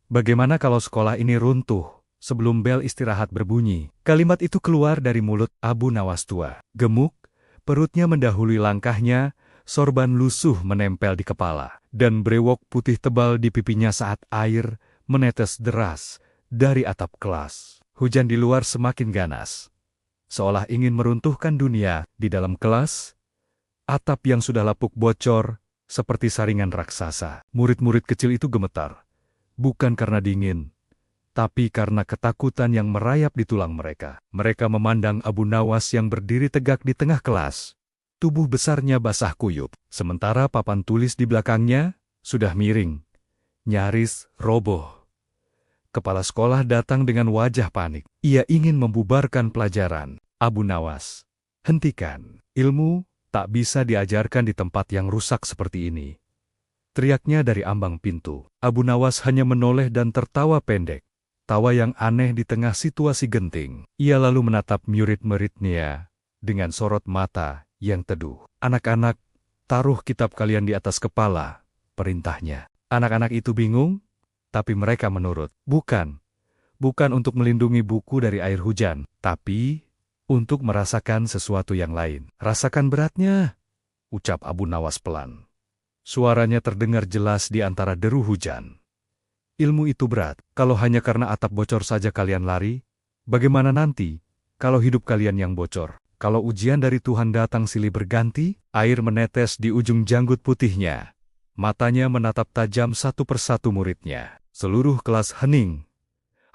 Bagaimana kalau sekolah ini runtuh sebelum bel istirahat berbunyi? Kalimat itu keluar dari mulut Abu Nawas tua. Gemuk, perutnya mendahului langkahnya, sorban lusuh menempel di kepala, dan brewok putih tebal di pipinya saat air menetes deras dari atap kelas. Hujan di luar semakin ganas, seolah ingin meruntuhkan dunia. Di dalam kelas, atap yang sudah lapuk bocor seperti saringan raksasa. Murid-murid kecil itu gemetar. Bukan karena dingin, tapi karena ketakutan yang merayap di tulang mereka. Mereka memandang Abu Nawas yang berdiri tegak di tengah kelas. Tubuh besarnya basah kuyup, sementara papan tulis di belakangnya sudah miring, nyaris roboh. Kepala sekolah datang dengan wajah panik. Ia ingin membubarkan pelajaran. Abu Nawas, hentikan. Ilmu tak bisa diajarkan di tempat yang rusak seperti ini. Teriaknya dari ambang pintu. Abu Nawas hanya menoleh dan tertawa pendek. Tawa yang aneh di tengah situasi genting. Ia lalu menatap murid-muridnya dengan sorot mata yang teduh. Anak-anak, taruh kitab kalian di atas kepala, perintahnya. Anak-anak itu bingung, tapi mereka menurut. Bukan untuk melindungi buku dari air hujan, tapi untuk merasakan sesuatu yang lain. Rasakan beratnya, ucap Abu Nawas pelan. Suaranya terdengar jelas di antara deru hujan. Ilmu itu berat. Kalau hanya karena atap bocor saja kalian lari, bagaimana nanti kalau hidup kalian yang bocor? Kalau ujian dari Tuhan datang silih berganti, air menetes di ujung janggut putihnya. Matanya menatap tajam satu persatu muridnya. Seluruh kelas hening.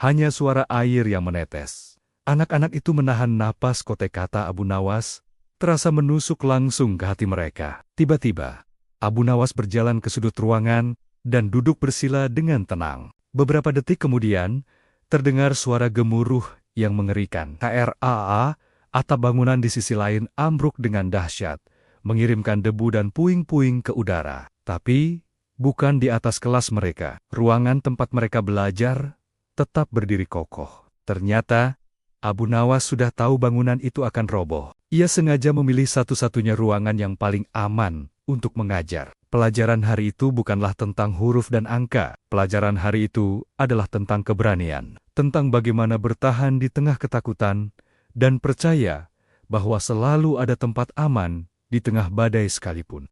Hanya suara air yang menetes. Anak-anak itu menahan napas. Kotek kata Abu Nawas terasa menusuk langsung ke hati mereka. Tiba-tiba, Abu Nawas berjalan ke sudut ruangan dan duduk bersila dengan tenang. Beberapa detik kemudian, terdengar suara gemuruh yang mengerikan. KRAA, atap bangunan di sisi lain ambruk dengan dahsyat, mengirimkan debu dan puing-puing ke udara. Tapi, bukan di atas kelas mereka. Ruangan tempat mereka belajar tetap berdiri kokoh. Ternyata, Abu Nawas sudah tahu bangunan itu akan roboh. Ia sengaja memilih satu-satunya ruangan yang paling aman untuk mengajar. Pelajaran hari itu bukanlah tentang huruf dan angka. Pelajaran hari itu adalah tentang keberanian, tentang bagaimana bertahan di tengah ketakutan, dan percaya bahwa selalu ada tempat aman di tengah badai sekalipun.